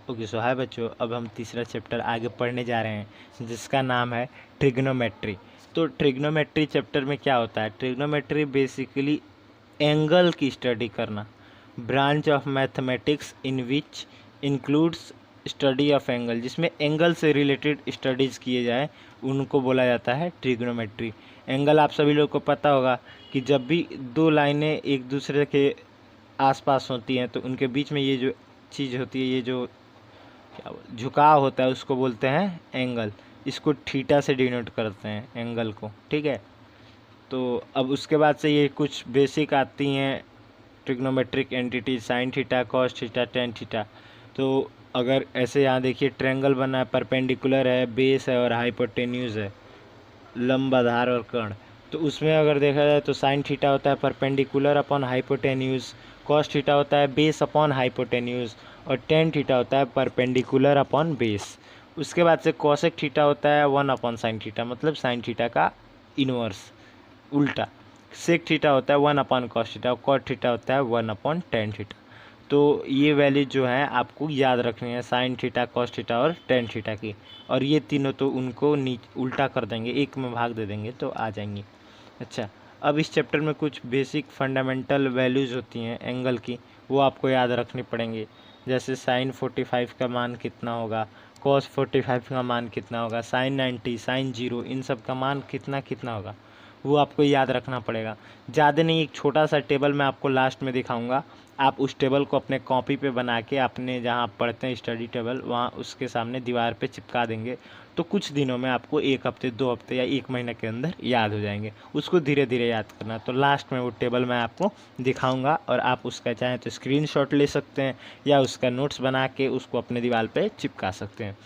Okay so हाय बच्चों, अब हम तीसरा चैप्टर आगे पढ़ने जा रहे हैं जिसका नाम है ट्रिग्नोमेट्री। तो ट्रिग्नोमेट्री चैप्टर में क्या होता है? ट्रिग्नोमेट्री बेसिकली एंगल की स्टडी करना, branch of mathematics in which includes study of angle, जिसमें एंगल से रिलेटेड स्टडीज़ किए जाए उनको बोला जाता है ट्रिग्नोमेट्री। एंगल आप सभी लोग को पता होगा कि जब भी दो लाइनें एक दूसरे के आसपास होती हैं तो उनके बीच में ये जो चीज़ होती है, ये जो क्या झुकाव होता है, उसको बोलते हैं एंगल। इसको थीटा से डिनोट करते हैं एंगल को, ठीक है। तो अब उसके बाद से ये कुछ बेसिक आती हैं trigonometric entity, sine theta, cos theta, tan theta. तो अगर ऐसे यहाँ देखिए ट्रायंगल बना है, परपेंडिकुलर है, बेस है और हाइपोटेन्यूज है, लंब आधार और कर्ण। तो उसमें अगर देखा जाए तो साइन थीटा होता है perpendicular upon hypotenuse, cos theta होता है बेस अपॉन हाइपोटेन्यूज और टेन थीटा होता है परपेंडिकुलर अपॉन बेस। उसके बाद से कॉसेक थीटा होता है 1 अपॉन साइन थीटा, मतलब साइन थीटा का इनवर्स उल्टा। सेक थीटा होता है 1 अपॉन कॉस थीटा और कॉट थीटा होता है 1 अपॉन टेन थीटा। तो ये वैल्यू जो है आपको याद रखनी है, साइन थीटा, कॉस थीटा और टेन थीटा की। और ये तीनों तो उनको उल्टा कर देंगे, एक में भाग दे देंगे तो आ जाएंगी। अच्छा, अब इस चैप्टर में कुछ बेसिक फंडामेंटल वैल्यूज़ होती हैं एंगल की, वो आपको याद रखनी पड़ेंगी। जैसे साइन 45 का मान कितना होगा, कॉस 45 का मान कितना होगा, साइन 90, साइन 0, इन सब का मान कितना कितना होगा, वो आपको याद रखना पड़ेगा। ज़्यादा नहीं, एक छोटा सा टेबल मैं आपको लास्ट में दिखाऊंगा, आप उस टेबल को अपने कॉपी पे बना के अपने जहाँ आप पढ़ते हैं स्टडी टेबल, वहाँ उसके सामने दीवार पे चिपका देंगे। तो कुछ दिनों में आपको 1 हफ्ते 2 हफ्ते या 1 महीने के अंदर याद हो जाएंगे। उसको धीरे धीरे याद करना। तो लास्ट में वो टेबल मैं आपको दिखाऊंगा और आप उसका चाहें तो स्क्रीनशॉट ले सकते हैं या उसका नोट्स बना के उसको अपने दीवार पे चिपका सकते हैं।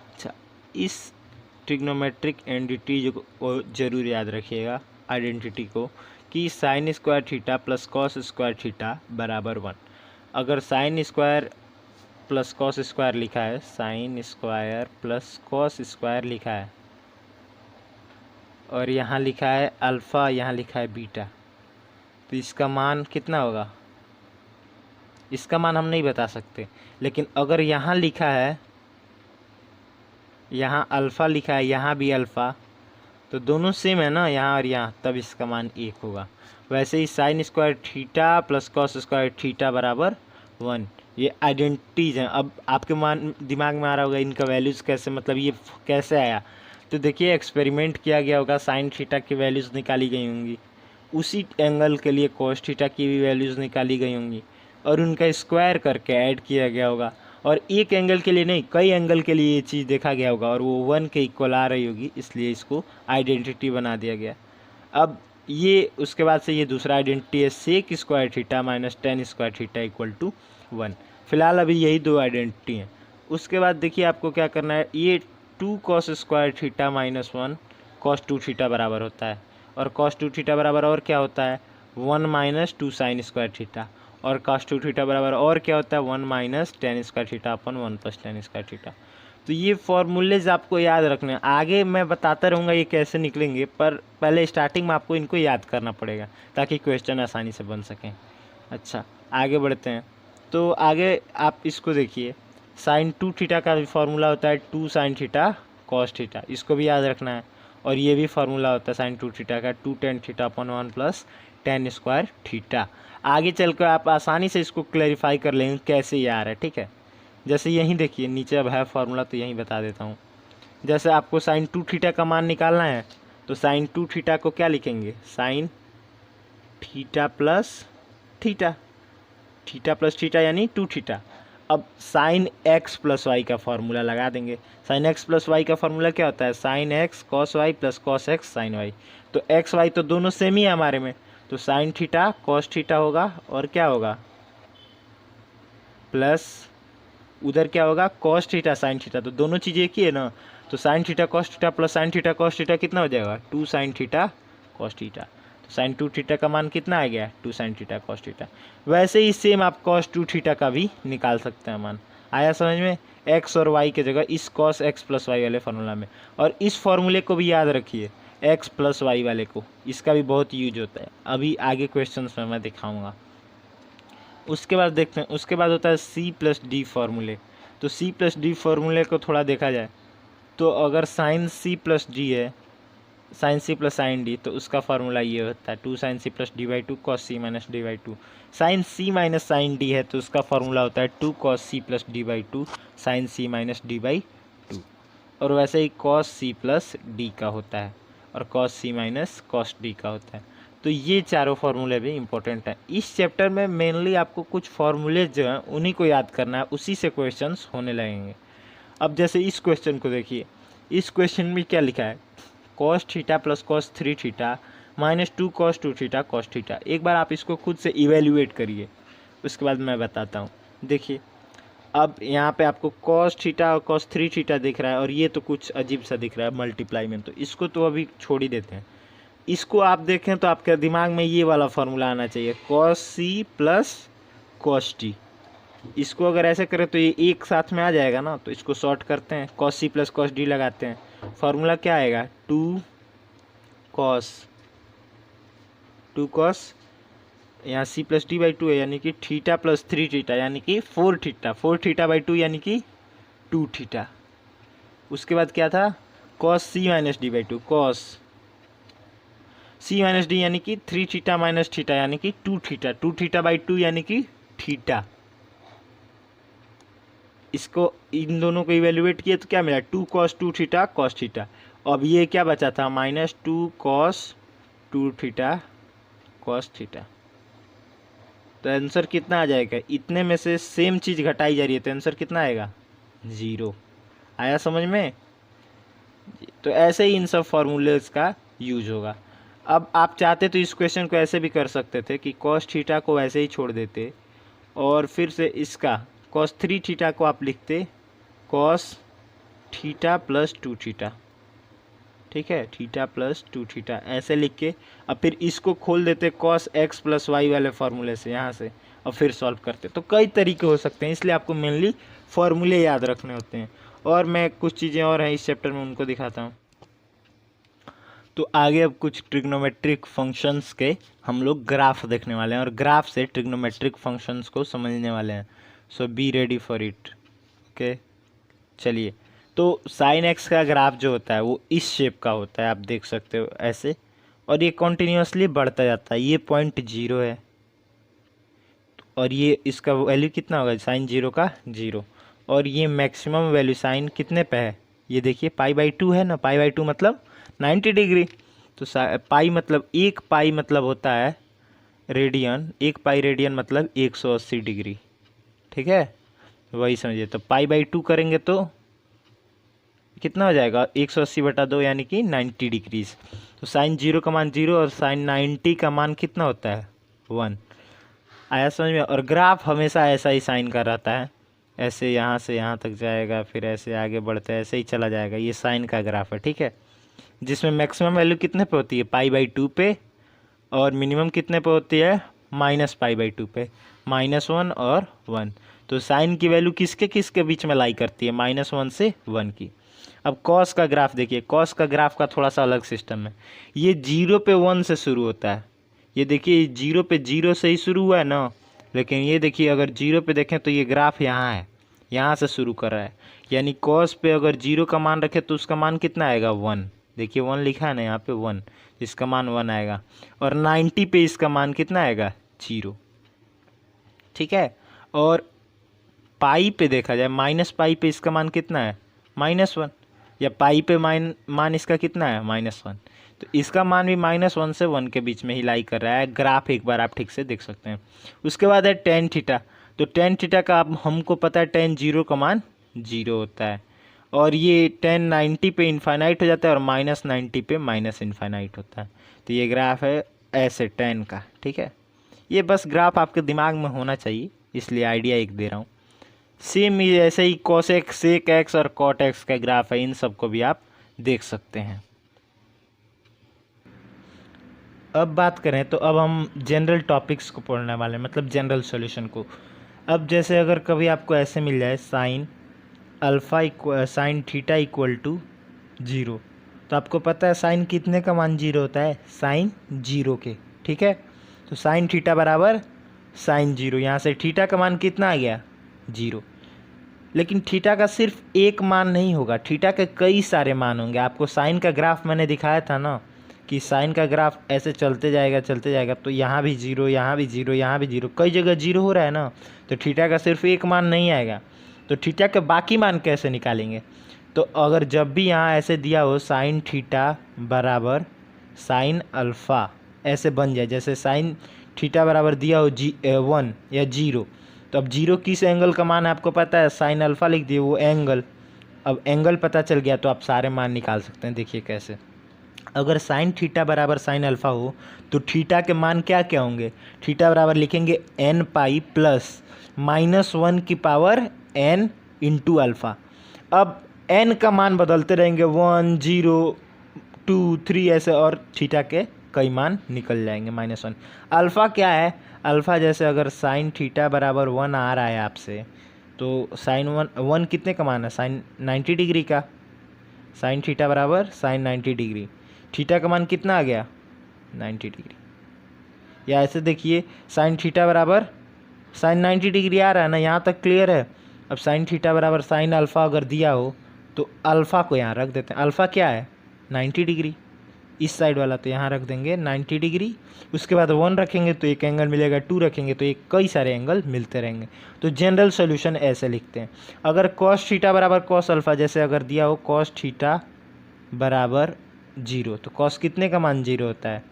अच्छा, इस ट्रिग्नोमेट्रिक एंटिटी को जरूर याद रखिएगा, आइडेंटिटी को, कि sign square theta plus cos square theta बराबर 1। अगर sine square plus cos square लिखा है, sine square plus cos square लिखा है और यहाँ लिखा है अल्फ़ा, यहाँ लिखा है बीटा, तो इसका मान कितना होगा? इसका मान हम नहीं बता सकते, लेकिन अगर यहाँ लिखा है, यहाँ अल्फ़ा लिखा है, यहाँ भी अल्फ़ा, तो दोनों सेम है ना, यहाँ और यहाँ, तब इसका मान 1 होगा। वैसे ही sine square theta plus cos square theta बराबर 1, ये आइडेंटिटीज हैं। अब आपके दिमाग में आ रहा होगा इनका वैल्यूज़ कैसे, मतलब ये कैसे आया। तो देखिए एक्सपेरिमेंट किया गया होगा, साइन थीटा की वैल्यूज़ निकाली गई होंगी, उसी एंगल के लिए कॉस थीटा की भी वैल्यूज़ निकाली गई होंगी और उनका स्क्वायर करके ऐड किया गया होगा। और एक एंगल के लिए नहीं, कई एंगल के लिए ये चीज़ देखा गया होगा और वो 1 के इक्वल आ रही होगी, इसलिए इसको आइडेंटिटी बना दिया गया। अब ये उसके बाद से ये दूसरा आइडेंटिटी है, sec square theta minus tan square theta equal to 1। फिलहाल अभी यही दो आइडेंटिटी हैं। उसके बाद देखिए आपको क्या करना है, ये 2 cos square theta minus 1 cos 2 theta बराबर होता है, और कॉस 2 थीटा बराबर और क्या होता है, 1 माइनस 2 साइन स्क्वायर थीटा, और कॉस 2 थीटा बराबर और क्या होता है, 1 माइनस टेन स्क्वायर थीटा अपन 1 प्लस टेन स्क्वायर थीटा। तो ये फॉर्मूलेज आपको याद रखने हैं, आगे मैं बताता रहूँगा ये कैसे निकलेंगे, पर पहले स्टार्टिंग में आपको इनको याद करना पड़ेगा ताकि क्वेश्चन आसानी से बन सकें। अच्छा, आगे बढ़ते हैं। तो आगे आप इसको देखिए, साइन 2 थीटा का भी फार्मूला होता है 2 साइन थीटा कॉस थीटा, इसको भी याद रखना है। और ये भी फार्मूला होता है साइन 2 थीटा का 2 टेन थीटा अपन 1 प्लस टेन स्क्वायर थीटा। आगे चलकर आप आसानी से इसको क्लैरिफाई कर लेंगे कैसे ये आ रहा है, ठीक है। जैसे यहीं देखिए नीचे अब है फार्मूला, तो यहीं बता देता हूँ। जैसे आपको साइन 2 थीटा का मान निकालना है, तो साइन 2 थीटा को क्या लिखेंगे, sine theta plus theta, theta plus theta यानी 2 थीटा। अब साइन एक्स प्लस वाई का फार्मूला लगा देंगे। साइन एक्स प्लस वाई का फार्मूला क्या होता है, sine x cos y plus cos x sine y. तो एक्स वाई तो दोनों सेम ही है हमारे में, तो साइन थीटा कॉस थीटा होगा और क्या होगा, प्लस उधर क्या होगा, कॉस थीटा साइन थीटा, तो दोनों चीज़ें एक ही है ना। तो sine theta cos theta plus sine theta cos theta कितना हो जाएगा, 2 साइन थीटा कॉस थीटा। तो साइन 2 थीटा का मान कितना आ गया, 2 साइन थीटा कॉस थीटा। वैसे ही सेम आप कॉस 2 थीटा का भी निकाल सकते हैं मान। आया समझ में, एक्स और वाई की जगह इस कॉस एक्स प्लस वाई वाले फार्मूला में। और इस फार्मूले को भी याद रखिए, एक्स प्लस वाई वाले को, इसका भी बहुत यूज होता है, अभी आगे क्वेश्चन में मैं दिखाऊँगा। उसके बाद देखते हैं, उसके बाद होता है सी प्लस डी फार्मूले। तो सी प्लस डी फार्मूले को थोड़ा देखा जाए तो अगर साइन सी प्लस डी है, sine C plus sine D, तो उसका फार्मूला ये होता है 2 sine C plus D by 2 cos C minus D by 2। Sine C minus sine D है तो उसका फार्मूला होता है 2 cos C plus D by 2 sine C minus D by 2। और वैसे ही कॉस सी प्लस डी का होता है और cos C minus cos D का होता है। तो ये चारों फार्मूले भी इंपॉर्टेंट हैं। इस चैप्टर में मेनली आपको कुछ फार्मूले जो हैं उन्हीं को याद करना है, उसी से क्वेश्चंस होने लगेंगे। अब जैसे इस क्वेश्चन को देखिए, इस क्वेश्चन में क्या लिखा है, cos theta plus cos 3 theta minus 2 cos 2 theta cos theta. एक बार आप इसको खुद से इवेल्युएट करिए, उसके बाद मैं बताता हूँ। देखिए अब यहाँ पे आपको कॉस थीटा और कॉस 3 थीटा दिख रहा है और ये तो कुछ अजीब सा दिख रहा है मल्टीप्लाई में, तो इसको तो अभी छोड़ ही देते हैं। इसको आप देखें तो आपके दिमाग में ये वाला फार्मूला आना चाहिए, cos C plus cos T. इसको अगर ऐसे करें तो ये एक साथ में आ जाएगा ना, तो इसको शॉर्ट करते हैं, cos C plus cos D लगाते हैं। फार्मूला क्या आएगा, 2 कॉस यहाँ सी प्लस डी बाई 2 है यानी कि थीटा प्लस 3 थीटा यानी कि 4 थीटा, 4 थीटा बाई 2 यानी कि 2 थीटा। उसके बाद क्या था, cos C minus D by 2 cos C minus D यानी कि 3 थीटा माइनस थीटा यानी कि 2 थीटा, 2 थीटा बाई 2 यानी कि थीटा। इसको इन दोनों को इवेल्युएट किए तो क्या मिला, 2 कॉस 2 थीटा कॉस थीटा। अब ये क्या बचा था, minus 2 cos 2 theta cos theta. तो आंसर कितना आ जाएगा, इतने में से सेम चीज़ घटाई जा रही है तो आंसर कितना आएगा, 0। आया समझ में। तो ऐसे ही इन सब फार्मूलेस का यूज होगा। अब आप चाहते तो इस क्वेश्चन को ऐसे भी कर सकते थे कि कॉस थीटा को ऐसे ही छोड़ देते और फिर से इसका कॉस 3 थीटा को आप लिखते कॉस थीटा प्लस 2 थीटा, ठीक है, थीटा प्लस 2 थीटा ऐसे लिख के अब फिर इसको खोल देते कॉस एक्स प्लस वाई वाले फार्मूले से यहाँ से और फिर सॉल्व करते। तो कई तरीके हो सकते हैं, इसलिए आपको मेनली फार्मूले याद रखने होते हैं। और मैं कुछ चीज़ें और हैं इस चैप्टर में उनको दिखाता हूँ। तो आगे अब कुछ ट्रिग्नोमेट्रिक फंक्शंस के हम लोग ग्राफ देखने वाले हैं और ग्राफ से ट्रिग्नोमेट्रिक फंक्शंस को समझने वाले हैं। So be ready for it. Okay चलिए, तो साइन एक्स का ग्राफ जो होता है वो इस शेप का होता है, आप देख सकते हो ऐसे, और ये कॉन्टिन्यूसली बढ़ता जाता है। ये पॉइंट 0 है और ये इसका वैल्यू कितना होगा, साइन 0 का 0, और ये मैक्सिमम वैल्यू साइन कितने पे है, ये देखिए पाई बाई 2 है ना, पाई बाई 2 मतलब 90 डिग्री। तो पाई मतलब 1 पाई मतलब होता है रेडियन, 1 पाई रेडियन मतलब 180 डिग्री, ठीक है, वही समझिए। तो पाई बाई 2 करेंगे तो कितना हो जाएगा, 180/2 यानी कि 90 डिग्रीज। तो साइन 0 का मान 0 और साइन 90 का मान कितना होता है, 1। आया समझ में। और ग्राफ हमेशा ऐसा ही साइन का रहता है, ऐसे यहाँ से यहाँ तक जाएगा फिर ऐसे आगे बढ़ता है, ऐसे ही चला जाएगा। ये साइन का ग्राफ है, ठीक है, जिसमें मैक्सिमम वैल्यू कितने पे होती है, पाई बाई 2 पे, और मिनिमम कितने पे होती है, माइनस पाई बाई 2 पे, -1 और 1। तो साइन की वैल्यू किसके किसके बीच में लाई करती है, -1 से 1 की। अब कॉस का ग्राफ देखिए, कॉस का ग्राफ का थोड़ा सा अलग सिस्टम है। ये 0 पे 1 से शुरू होता है, ये देखिए 0 पे 0 से ही शुरू हुआ है ना, लेकिन ये देखिए अगर 0 पे देखें तो ये ग्राफ यहाँ है, यहाँ से शुरू कर रहा है, यानी कॉस पे अगर 0 का मान रखे तो उसका मान कितना आएगा, 1। देखिए 1 लिखा है ना यहाँ पे 1, इसका मान 1 आएगा। और 90 पे इसका मान कितना आएगा, 0, ठीक है। और पाई पे देखा जाए, माइनस पाई पे इसका मान कितना है, -1, या पाई पे मान इसका कितना है, -1। तो इसका मान भी -1 से 1 के बीच में ही लाई कर रहा है। ग्राफ एक बार आप ठीक से देख सकते हैं। उसके बाद है टेन थीटा। तो टेन थीटा का अब हमको पता है टेन 0 का मान 0 होता है, और ये टेन 90 पे इनफाइनाइट हो जाता है और -90 पे माइनस इनफाइनाइट होता है। तो ये ग्राफ है ऐसे टेन का, ठीक है। ये बस ग्राफ आपके दिमाग में होना चाहिए, इसलिए आइडिया एक दे रहा हूँ। सेम ऐसे ही कोसेक सेक एक्स और कॉट एक्स का ग्राफ है, इन सबको भी आप देख सकते हैं। अब बात करें तो अब हम जनरल टॉपिक्स को पढ़ने वाले हैं, मतलब जनरल सॉल्यूशन को। अब जैसे अगर कभी आपको ऐसे मिल जाए साइन थीटा इक्वल टू 0, तो आपको पता है साइन कितने का मान 0 होता है, साइन 0 के, ठीक है। तो साइन थीटा बराबर साइन 0, यहाँ से थीटा का मान कितना आ गया 0। लेकिन थीटा का सिर्फ एक मान नहीं होगा, थीटा के कई सारे मान होंगे। आपको साइन का ग्राफ मैंने दिखाया था ना कि साइन का ग्राफ ऐसे चलते जाएगा, तो यहाँ भी 0, यहाँ भी 0, यहाँ भी 0, कई जगह 0 हो रहा है ना। तो थीटा का सिर्फ एक मान नहीं आएगा, तो थीटा के बाकी मान कैसे निकालेंगे। तो अगर जब भी यहाँ ऐसे दिया हो साइन थीटा बराबर साइन अल्फ़ा ऐसे बन जाए, जैसे साइन थीटा बराबर दिया हो 1 या 0, तो अब 0 किस एंगल का मान है आपको पता है, साइन अल्फ़ा लिख दिए वो एंगल। अब एंगल पता चल गया तो आप सारे मान निकाल सकते हैं। देखिए कैसे, अगर साइन थीटा बराबर साइन अल्फ़ा हो तो थीटा के मान क्या क्या होंगे, थीटा बराबर लिखेंगे n पाई प्लस -1 की पावर n इंटू अल्फ़ा। अब n का मान बदलते रहेंगे 1 0 2 3 ऐसे, और थीटा के कई मान निकल जाएंगे -1। अल्फ़ा क्या है, अल्फ़ा जैसे अगर साइन थीटा बराबर 1 आ रहा है आपसे, तो साइन 1 कितने का मान है, साइन 90 डिग्री का। साइन थीटा बराबर साइन 90 डिग्री, थीटा का मान कितना आ गया 90 डिग्री। या ऐसे देखिए साइन थीटा बराबर साइन 90 डिग्री आ रहा है ना, यहाँ तक क्लियर है। अब साइन थीटा बराबर साइन अल्फ़ा अगर दिया हो तो अल्फ़ा को यहाँ रख देते हैं। अल्फ़ा क्या है 90 डिग्री, इस साइड वाला तो यहाँ रख देंगे 90 डिग्री। उसके बाद 1 रखेंगे तो एक एंगल मिलेगा, 2 रखेंगे तो एक कई सारे एंगल मिलते रहेंगे। तो जनरल सोल्यूशन ऐसे लिखते हैं। अगर कॉस थीटा बराबर कॉस अल्फ़ा, जैसे अगर दिया हो कॉस थीटा बराबर 0, तो कॉस कितने का मान 0 होता है,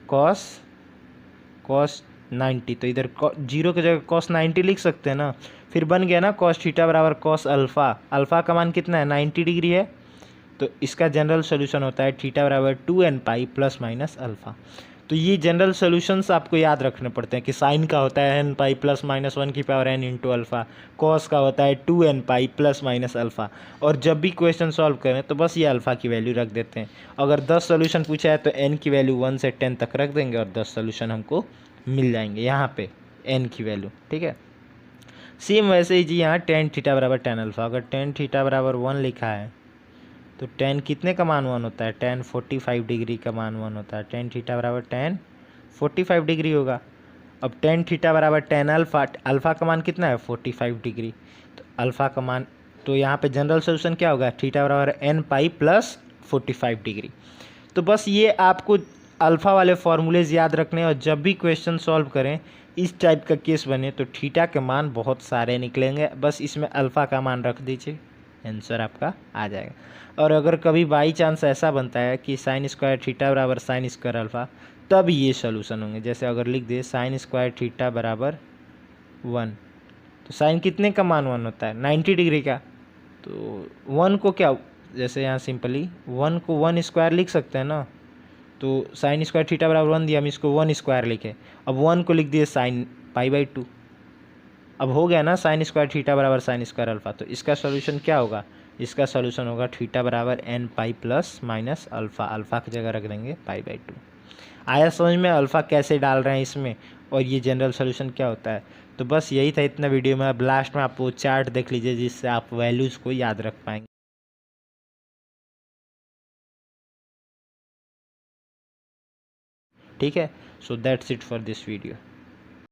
कॉस 90, तो इधर 0 की जगह कॉस 90 लिख सकते हैं ना। फिर बन गया ना कॉस थीटा बराबर कॉस अल्फ़ा, अल्फ़ा का मान कितना है 90 डिग्री है। तो इसका जनरल सोल्यूशन होता है थीटा बराबर 2n pi plus minus alpha. तो ये जनरल सोल्यूशंस आपको याद रखने पड़ते हैं कि साइन का होता है n पाई प्लस माइनस 1 की power n into alpha, cos का होता है 2n pi plus minus alpha. और जब भी क्वेश्चन सॉल्व करें तो बस ये अल्फ़ा की वैल्यू रख देते हैं। अगर 10 सोल्यूशन पूछा है तो n की वैल्यू 1 से 10 तक रख देंगे और 10 सोल्यूशन हमको मिल जाएंगे यहाँ पे n की वैल्यू, ठीक है। सेम वैसे ही जी यहाँ टेन थीटा बराबर टेन अल्फ़ा, अगर टेन थीटा बराबर 1 लिखा है तो टेन कितने का मान 1 होता है, टेन 45 डिग्री का मान 1 होता है। टेन थीटा बराबर टेन 45 डिग्री होगा। अब टेन थीटा बराबर टेन अल्फ़ा, अल्फ़ा का मान कितना है 45 डिग्री, तो अल्फ़ा का मान, तो यहाँ पे जनरल सोल्यूशन क्या होगा थीटा बराबर n पाई प्लस 45 डिग्री। तो बस ये आपको अल्फ़ा वाले फार्मूलेज याद रखने, और जब भी क्वेश्चन सॉल्व करें इस टाइप का केस बने तो थीटा के मान बहुत सारे निकलेंगे, बस इसमें अल्फ़ा का मान रख दीजिए, आंसर आपका आ जाएगा। और अगर कभी बाई चांस ऐसा बनता है कि साइन स्क्वायर थीटा बराबर साइन स्क्वायर अल्फ़ा, तब ये सोल्यूशन होंगे। जैसे अगर लिख दे साइन स्क्वायर थीटा बराबर 1, तो साइन कितने का मान 1 होता है 90 डिग्री का, तो 1 को क्या, जैसे यहाँ सिंपली 1 को 1 स्क्वायर लिख सकते हैं ना। तो साइन स्क्वायर थीटा बराबर 1 दिया, हम इसको 1 स्क्वायर लिखे, अब 1 को लिख दिए साइन पाई बाई 2। अब हो गया ना साइन स्क्वायर थीटा बराबर साइन स्क्वायर अल्फ़ा। तो इसका सोल्यूशन क्या होगा, इसका सोल्यूशन होगा थीटा बराबर n pi plus minus alpha, alpha की जगह रख देंगे पाई बाई 2। आया समझ में अल्फ़ा कैसे डाल रहे हैं इसमें, और ये जनरल सोल्यूशन क्या होता है। तो बस यही था इतना वीडियो में। अब लास्ट में आप वो चार्ट देख लीजिए जिससे आप वैल्यूज़ को याद रख पाएंगे। ठीक है, so that's it for this video.